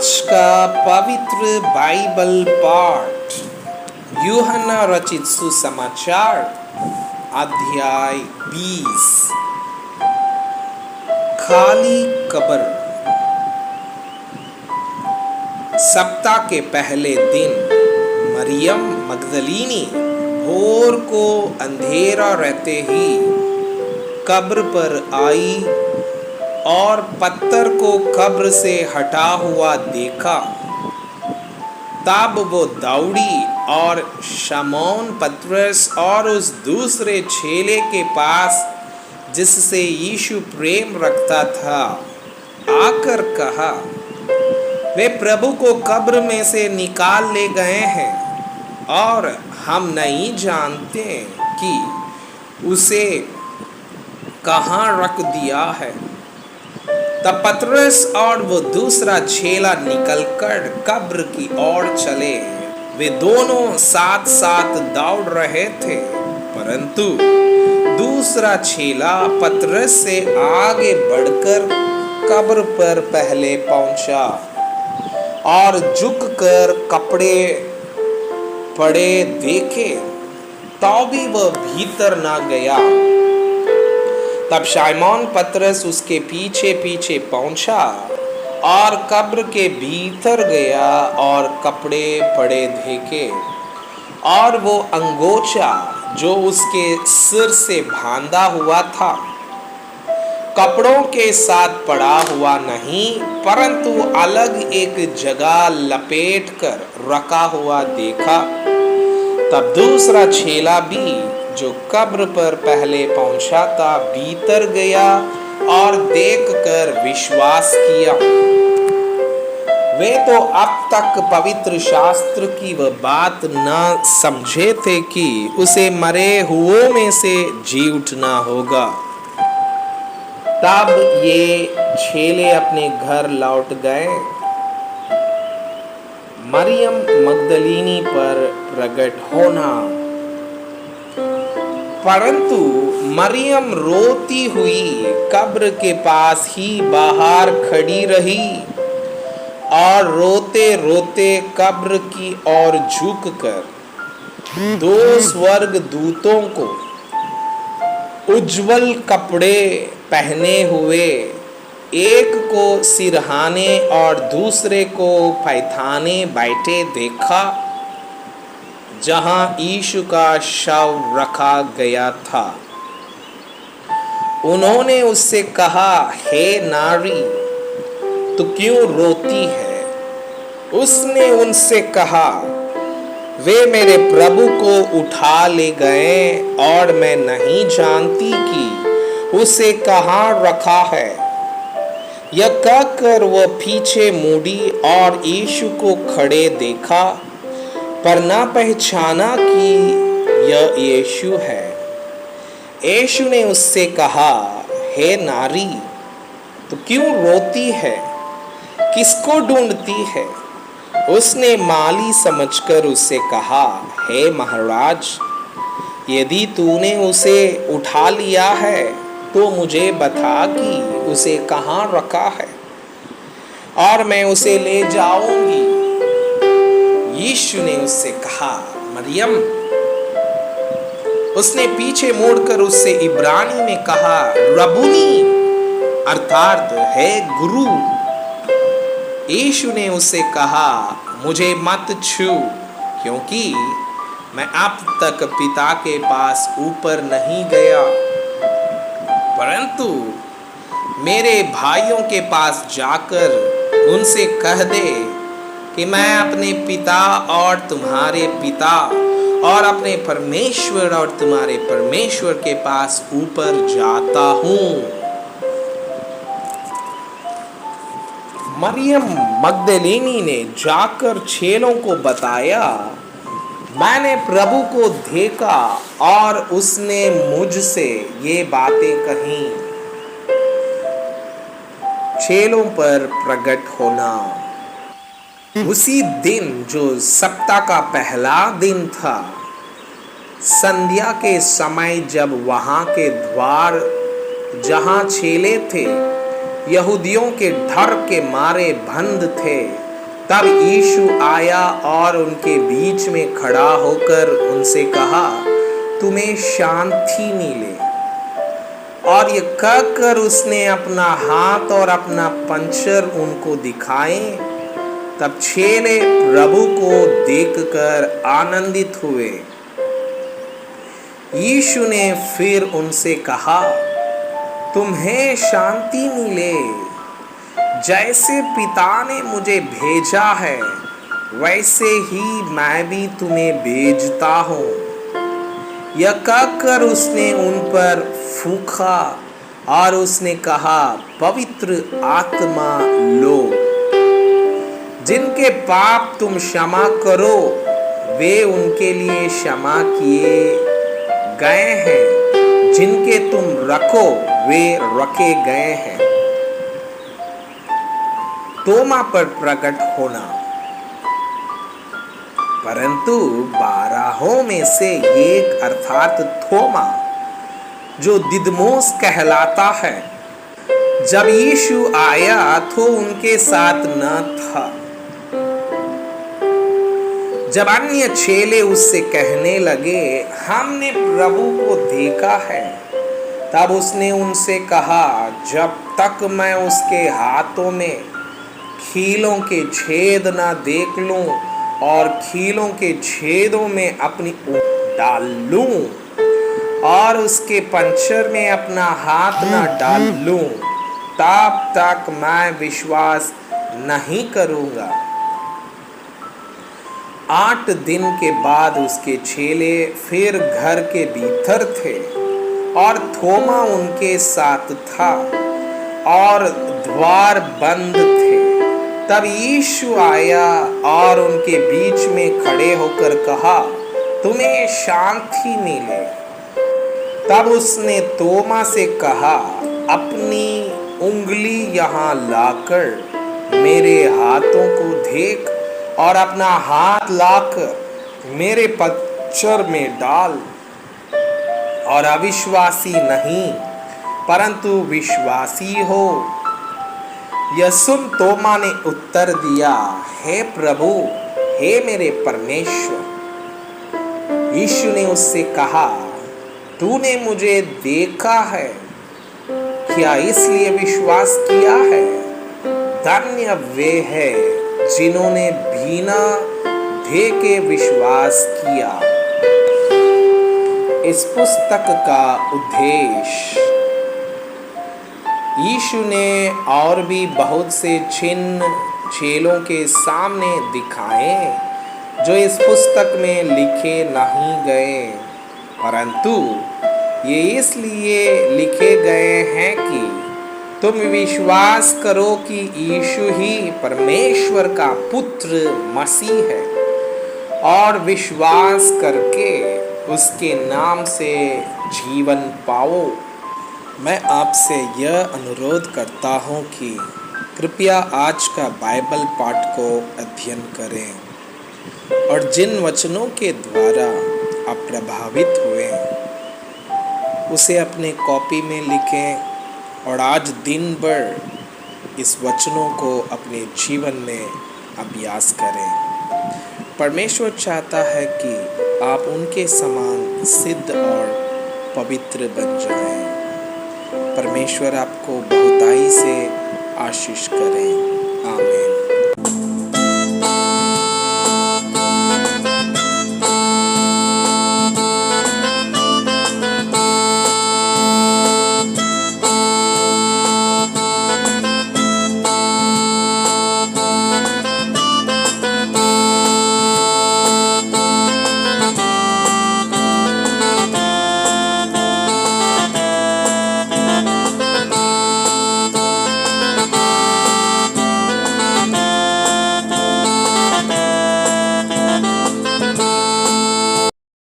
आज का पवित्र बाइबल पाठ यूहन्ना रचित सुसमाचार अध्याय 20। खाली कब्र। सप्ताह के पहले दिन मरियम मगदलीनी भोर को अंधेरा रहते ही कब्र पर आई और पत्थर को कब्र से हटा हुआ देखा। तब वो दौड़ी और शमौन पतरस और उस दूसरे चेले के पास जिससे यीशु प्रेम रखता था आकर कहा, वे प्रभु को कब्र में से निकाल ले गए हैं और हम नहीं जानते कि उसे कहाँ रख दिया है। तब पतरस और वो दूसरा चेला निकलकर कब्र की ओर चले। वे दोनों साथ साथ दौड़ रहे थे, परंतु दूसरा चेला पतरस से आगे बढ़कर कब्र पर पहले पहुंचा और झुककर कपड़े पड़े देखे, तो भी वह भीतर ना गया। तब शमौन पतरस उसके पीछे पीछे पहुंचा और कब्र के भीतर गया और कपड़े पड़े देखे, और वो अंगोछा जो उसके सिर से बांधा हुआ था कपड़ों के साथ पड़ा हुआ नहीं, परंतु अलग एक जगह लपेट कर रखा हुआ देखा। तब दूसरा चेला भी जो कब्र पर पहले पहुंचा था भीतर गया और देखकर विश्वास किया। वे तो अब तक पवित्र शास्त्र की वह बात न समझे थे कि उसे मरे हुओं में से जी उठना होगा। तब ये चेले अपने घर लौट गए। मरियम मगदलीनी पर प्रकट होना। परंतु मरियम रोती हुई कब्र के पास ही बाहर खड़ी रही और रोते रोते कब्र की ओर झुककर दो स्वर्गदूतों को उज्जवल कपड़े पहने हुए, एक को सिरहाने और दूसरे को पैठाने बैठे देखा, जहां यीशु का शव रखा गया था। उन्होंने उससे कहा, हे नारी, तू क्यों रोती है? उसने उनसे कहा, वे मेरे प्रभु को उठा ले गए और मैं नहीं जानती कि उसे कहाँ रखा है। यह कहकर वह पीछे मुड़ी और यीशु को खड़े देखा, पर न पहचाना कि यह यीशु है। यीशु ने उससे कहा, हे नारी, तू क्यों रोती है? किसको ढूंढती है? उसने माली समझकर उससे कहा, हे महाराज, यदि तूने उसे उठा लिया है तो मुझे बता कि उसे कहाँ रखा है और मैं उसे ले जाऊंगी। यीशु ने उससे कहा, मरियम। उसने पीछे मुड़कर उससे इब्रानी में कहा, रबूनी, अर्थात है गुरु। यीशु ने उससे कहा, मुझे मत छू, क्योंकि मैं अब तक पिता के पास ऊपर नहीं गया, परंतु मेरे भाइयों के पास जाकर उनसे कह दे कि मैं अपने पिता और तुम्हारे पिता और अपने परमेश्वर और तुम्हारे परमेश्वर के पास ऊपर जाता हूँ। मरियम मगदलीनी ने जाकर चेलों को बताया, मैंने प्रभु को देखा और उसने मुझसे ये बातें कही। चेलों पर प्रकट होना। उसी दिन जो सप्ताह का पहला दिन था, संध्या के समय, जब वहां के द्वार जहां चेले थे यहूदियों के डर के मारे बंद थे, तब यीशु आया और उनके बीच में खड़ा होकर उनसे कहा, तुम्हें शांति मिले। और ये कहकर उसने अपना हाथ और अपना पंचर उनको दिखाए। तब चेले प्रभु को देखकर आनंदित हुए। यीशु ने फिर उनसे कहा, तुम्हें शांति मिले। जैसे पिता ने मुझे भेजा है वैसे ही मैं भी तुम्हें भेजता हूँ। यह कहकर उसने उन पर फूंका और उसने कहा, पवित्र आत्मा लो। जिनके पाप तुम क्षमा करो वे उनके लिए क्षमा किए गए हैं, जिनके तुम रखो वे रखे गए हैं। तोमा पर प्रकट होना। परंतु 12 में से एक अर्थात थोमा, जो दिदमोस कहलाता है, जब यीशु आया तो उनके साथ न था। जब अन्य चेले उससे कहने लगे, हमने प्रभु को देखा है, तब उसने उनसे कहा, जब तक मैं उसके हाथों में खीलों के छेद ना देख लूं और खीलों के छेदों में अपनी उँगली डाल लूं और उसके पंचर में अपना हाथ ना डाल लूं, तब तक मैं विश्वास नहीं करूंगा। 8 दिन के बाद उसके चेले फिर घर के भीतर थे और थोमा उनके साथ था और द्वार बंद थे। तब यीशु आया और उनके बीच में खड़े होकर कहा, तुम्हें शांति मिले। तब उसने तोमा से कहा, अपनी उंगली यहाँ लाकर मेरे हाथों को देख और अपना हाथ लाकर मेरे पंचर में डाल। और अविश्वासी नहीं परंतु विश्वासी हो। यह सुन तोमा ने उत्तर दिया, हे प्रभु, हे मेरे परमेश्वर। यीशु ने उससे कहा, तूने मुझे देखा है, क्या इसलिए विश्वास किया है? धन्य वे हैं जिन्होंने बिना देखे विश्वास किया। इस पुस्तक का उद्देश्य, यीशु ने और भी बहुत से चिन्ह चेलों के सामने दिखाए जो इस पुस्तक में लिखे नहीं गए, परंतु ये इसलिए लिखे गए हैं कि तुम विश्वास करो कि यीशु ही परमेश्वर का पुत्र मसीह है और विश्वास करके उसके नाम से जीवन पाओ। मैं आपसे यह अनुरोध करता हूँ कि कृपया आज का बाइबल पाठ को अध्ययन करें और जिन वचनों के द्वारा आप प्रभावित हुए उसे अपने कॉपी में लिखें और आज दिन भर इस वचनों को अपने जीवन में अभ्यास करें। परमेश्वर चाहता है कि आप उनके समान सिद्ध और पवित्र बन जाएं। परमेश्वर आपको बहुताई से आशीष करें। आमीन।